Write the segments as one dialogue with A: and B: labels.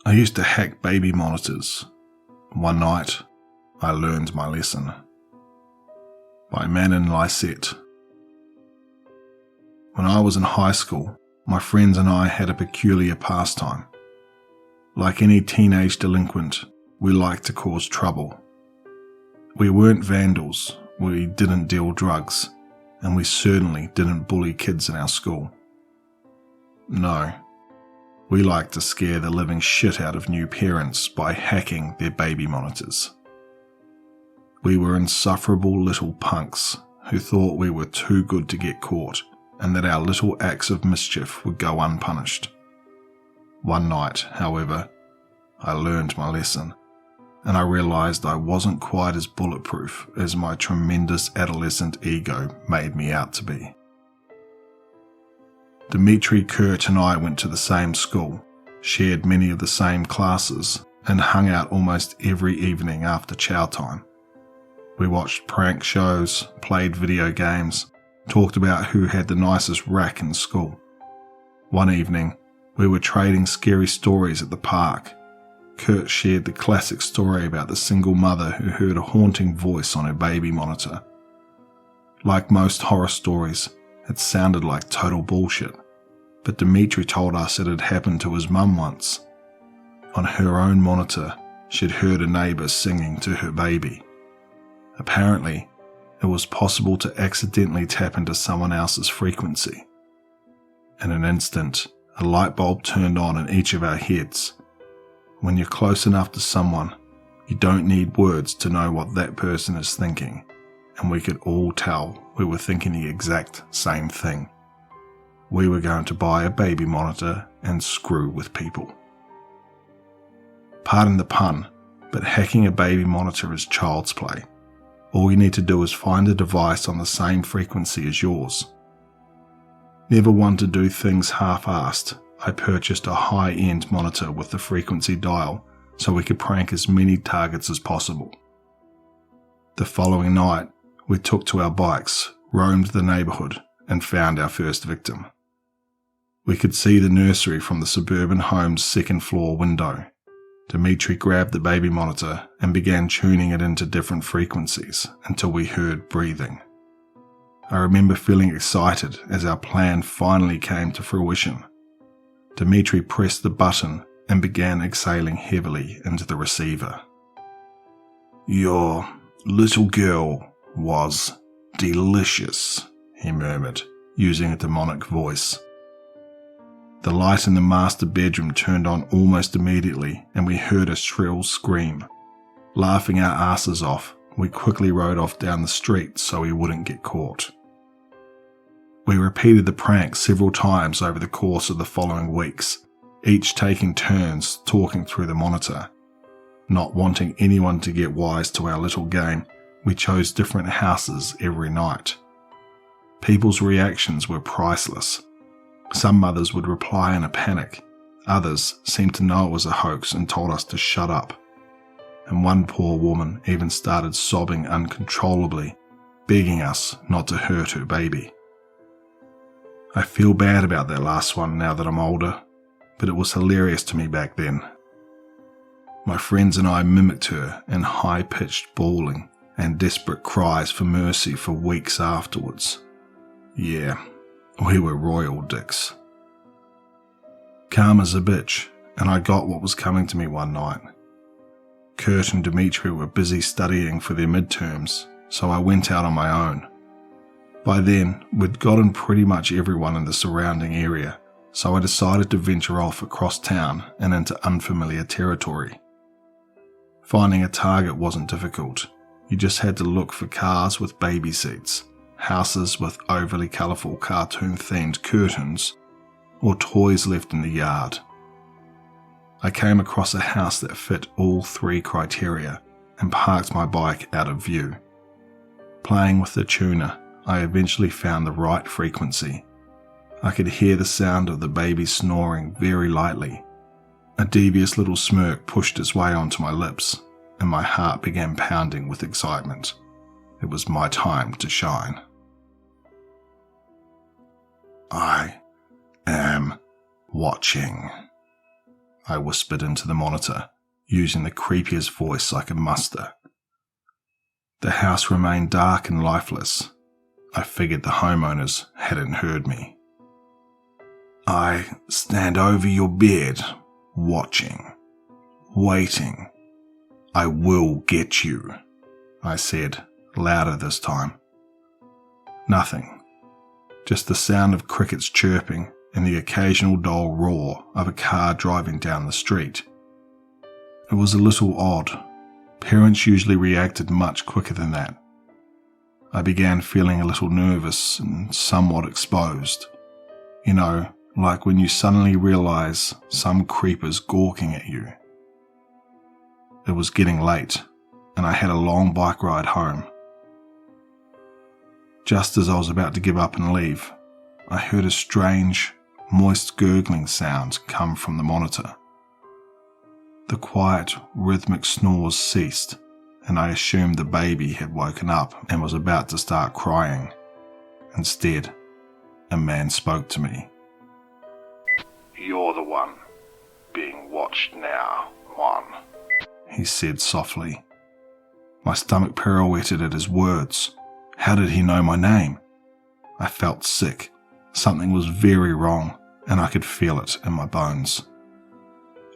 A: I used to hack baby monitors. One night, I learned my lesson. By Manon Lysette. When I was in high school, my friends and I had a peculiar pastime. Like any teenage delinquent, we liked to cause trouble. We weren't vandals, we didn't deal drugs, and we certainly didn't bully kids in our school. No, we liked to scare the living shit out of new parents by hacking their baby monitors. We were insufferable little punks who thought we were too good to get caught and that our little acts of mischief would go unpunished. One night, however, I learned my lesson, and I realized I wasn't quite as bulletproof as my tremendous adolescent ego made me out to be. Dimitri, Kurt and I went to the same school, shared many of the same classes, and hung out almost every evening after chow time. We watched prank shows, played video games, talked about who had the nicest rack in school. One evening, we were trading scary stories at the park. Kurt shared the classic story about the single mother who heard a haunting voice on her baby monitor. Like most horror stories, it sounded like total bullshit, but Dimitri told us it had happened to his mum once. On her own monitor, she'd heard a neighbour singing to her baby. Apparently, it was possible to accidentally tap into someone else's frequency. In an instant, a light bulb turned on in each of our heads. When you're close enough to someone, you don't need words to know what that person is thinking, and we could all tell we were thinking the exact same thing. We were going to buy a baby monitor and screw with people. Pardon the pun, but hacking a baby monitor is child's play. All you need to do is find a device on the same frequency as yours. Never one to do things half-assed, I purchased a high-end monitor with the frequency dial so we could prank as many targets as possible. The following night, we took to our bikes, roamed the neighbourhood, and found our first victim. We could see the nursery from the suburban home's second-floor window. Dimitri grabbed the baby monitor and began tuning it into different frequencies until we heard breathing. I remember feeling excited as our plan finally came to fruition. Dimitri pressed the button and began exhaling heavily into the receiver. "Your little girl was delicious," he murmured, using a demonic voice. The light in the master bedroom turned on almost immediately and we heard a shrill scream. Laughing our asses off, we quickly rode off down the street so we wouldn't get caught. We repeated the prank several times over the course of the following weeks, each taking turns talking through the monitor. Not wanting anyone to get wise to our little game, we chose different houses every night. People's reactions were priceless. Some mothers would reply in a panic, others seemed to know it was a hoax and told us to shut up. And one poor woman even started sobbing uncontrollably, begging us not to hurt her baby. I feel bad about that last one now that I'm older, but it was hilarious to me back then. My friends and I mimicked her in high-pitched bawling and desperate cries for mercy for weeks afterwards. Yeah, we were royal dicks. Calm as a bitch, and I got what was coming to me one night. Kurt and Dimitri were busy studying for their midterms, so I went out on my own. By then, we'd gotten pretty much everyone in the surrounding area, so I decided to venture off across town and into unfamiliar territory. Finding a target wasn't difficult. You just had to look for cars with baby seats, houses with overly colourful cartoon-themed curtains, or toys left in the yard. I came across a house that fit all three criteria and parked my bike out of view. Playing with the tuner, I eventually found the right frequency. I could hear the sound of the baby snoring very lightly. A devious little smirk pushed its way onto my lips, and my heart began pounding with excitement. It was my time to shine. I am watching. I whispered into the monitor, using the creepiest voice I could muster. The house remained dark and lifeless. I figured the homeowners hadn't heard me. I stand over your bed, watching, waiting. I will get you, I said, louder this time. Nothing. Just the sound of crickets chirping and the occasional dull roar of a car driving down the street. It was a little odd. Parents usually reacted much quicker than that. I began feeling a little nervous and somewhat exposed. You know, like when you suddenly realize some creeper's gawking at you. It was getting late, and I had a long bike ride home. Just as I was about to give up and leave, I heard a strange, moist gurgling sound come from the monitor. The quiet, rhythmic snores ceased, and I assumed the baby had woken up and was about to start crying. Instead, a man spoke to me. "You're the one being watched now, Juan," he said softly. My stomach pirouetted at his words. How did he know my name? I felt sick. Something was very wrong, and I could feel it in my bones.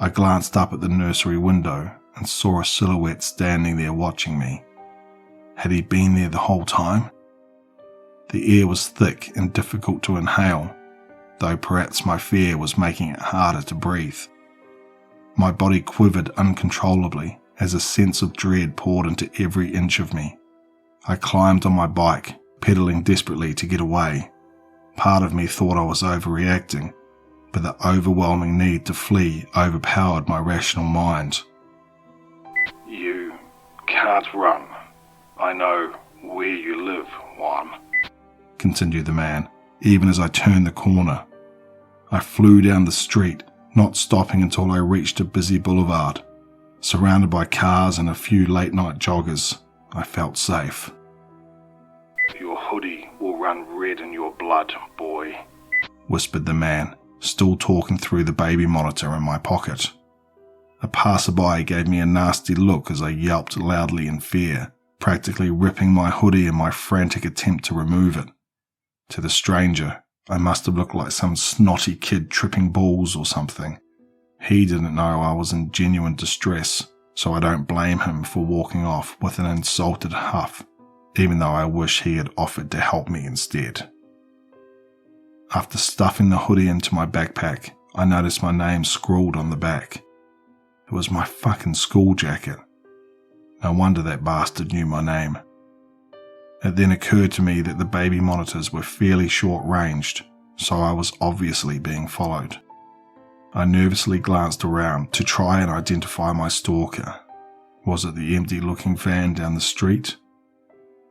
A: I glanced up at the nursery window and saw a silhouette standing there watching me. Had he been there the whole time? The air was thick and difficult to inhale, though perhaps my fear was making it harder to breathe. My body quivered uncontrollably as a sense of dread poured into every inch of me. I climbed on my bike, pedaling desperately to get away. Part of me thought I was overreacting, but the overwhelming need to flee overpowered my rational mind. "You can't run. I know where you live, Juan," continued the man, even as I turned the corner. I flew down the street, not stopping until I reached a busy boulevard. Surrounded by cars and a few late-night joggers, I felt safe. "Your hoodie will run red in your blood, boy," whispered the man, still talking through the baby monitor in my pocket. A passerby gave me a nasty look as I yelped loudly in fear, practically ripping my hoodie in my frantic attempt to remove it. To the stranger, I must have looked like some snotty kid tripping balls or something. He didn't know I was in genuine distress, so I don't blame him for walking off with an insulted huff, even though I wish he had offered to help me instead. After stuffing the hoodie into my backpack, I noticed my name scrawled on the back. It was my fucking school jacket. No wonder that bastard knew my name. It then occurred to me that the baby monitors were fairly short-ranged, so I was obviously being followed. I nervously glanced around to try and identify my stalker. Was it the empty-looking van down the street?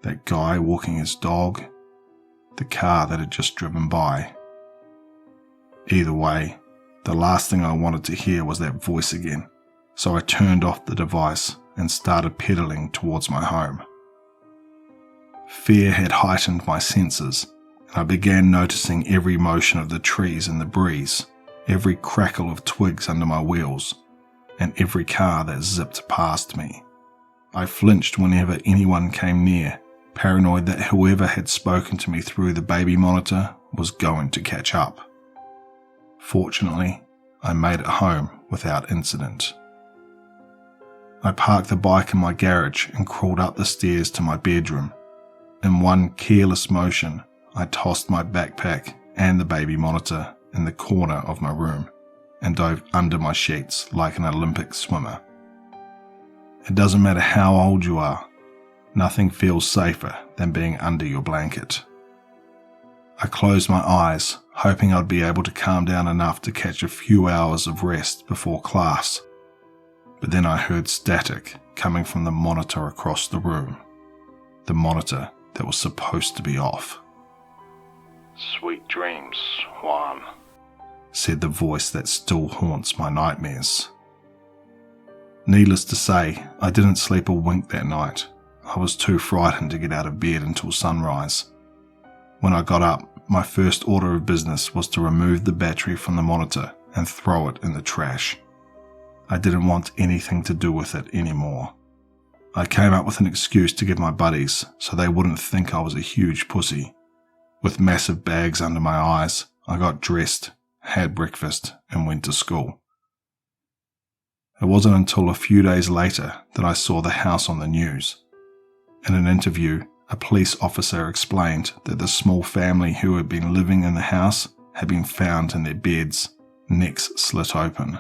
A: That guy walking his dog? The car that had just driven by? Either way, the last thing I wanted to hear was that voice again, so I turned off the device and started pedaling towards my home. Fear had heightened my senses, and I began noticing every motion of the trees in the breeze, every crackle of twigs under my wheels, and every car that zipped past me. I flinched whenever anyone came near, paranoid that whoever had spoken to me through the baby monitor was going to catch up. Fortunately, I made it home without incident. I parked the bike in my garage and crawled up the stairs to my bedroom. In one careless motion, I tossed my backpack and the baby monitor in the corner of my room and dove under my sheets like an Olympic swimmer. It doesn't matter how old you are, nothing feels safer than being under your blanket. I closed my eyes, hoping I'd be able to calm down enough to catch a few hours of rest before class. But then I heard static coming from the monitor across the room. The monitor that was supposed to be off. "Sweet dreams, Juan," said the voice that still haunts my nightmares. Needless to say, I didn't sleep a wink that night. I was too frightened to get out of bed until sunrise. When I got up, my first order of business was to remove the battery from the monitor and throw it in the trash. I didn't want anything to do with it anymore. I came up with an excuse to give my buddies so they wouldn't think I was a huge pussy. With massive bags under my eyes, I got dressed, had breakfast, and went to school. It wasn't until a few days later that I saw the house on the news. In an interview, a police officer explained that the small family who had been living in the house had been found in their beds, necks slit open.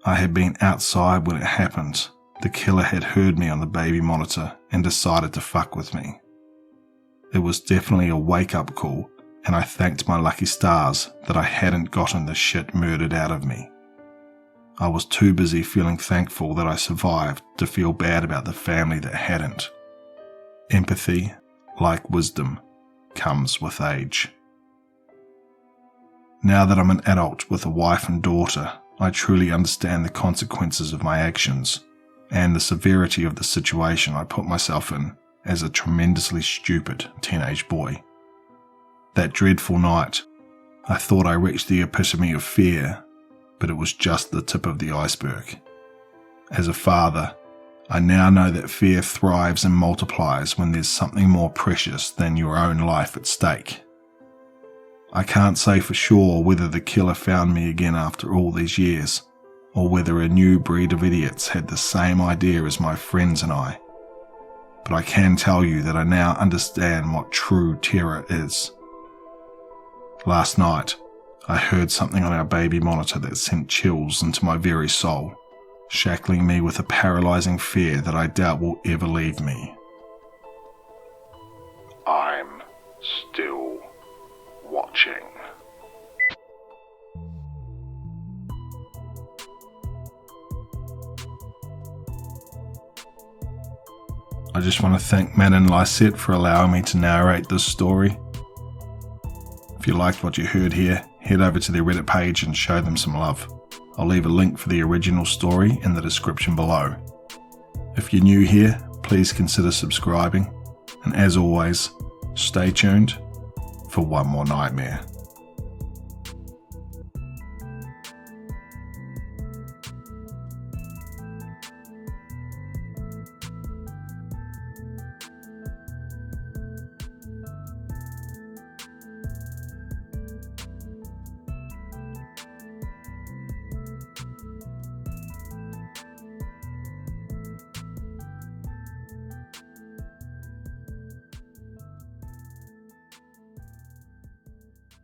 A: I had been outside when it happened. The killer had heard me on the baby monitor and decided to fuck with me. It was definitely a wake-up call, and I thanked my lucky stars that I hadn't gotten the shit murdered out of me. I was too busy feeling thankful that I survived to feel bad about the family that hadn't. Empathy, like wisdom, comes with age. Now that I'm an adult with a wife and daughter, I truly understand the consequences of my actions and the severity of the situation I put myself in as a tremendously stupid teenage boy. That dreadful night, I thought I reached the epitome of fear, but it was just the tip of the iceberg. As a father, I now know that fear thrives and multiplies when there's something more precious than your own life at stake. I can't say for sure whether the killer found me again after all these years, or whether a new breed of idiots had the same idea as my friends and I. But I can tell you that I now understand what true terror is. Last night, I heard something on our baby monitor that sent chills into my very soul, shackling me with a paralyzing fear that I doubt will ever leave me. I'm still watching. I just want to thank Man and Lysette for allowing me to narrate this story. If you liked what you heard here, head over to their Reddit page and show them some love. I'll leave a link for the original story in the description below. If you're new here, please consider subscribing, and as always, stay tuned for one more nightmare.